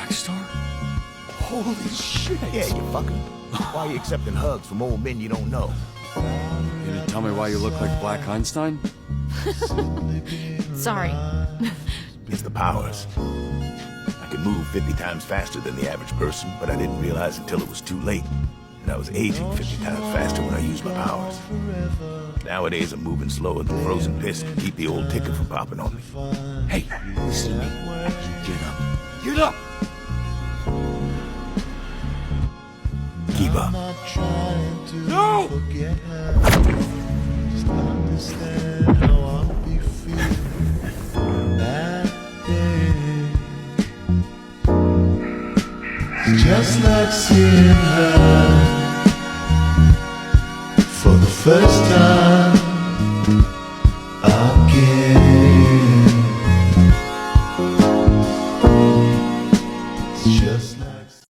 Blackstar? Holy shit! Yeah, you fucker. Why are you accepting hugs from old men you don't know? You gonna tell me why you look like Black Einstein? Sorry. It's the powers. I can move 50 times faster than the average person, but I didn't realize until it was too late. And I was aging 50 times faster when I used my powers. Nowadays, I'm moving slower than frozen piss to keep the old ticket from popping on me. Hey, listen to me. Get up. Get up! Keep up. No! Just like seeing her for the first time again. It's just like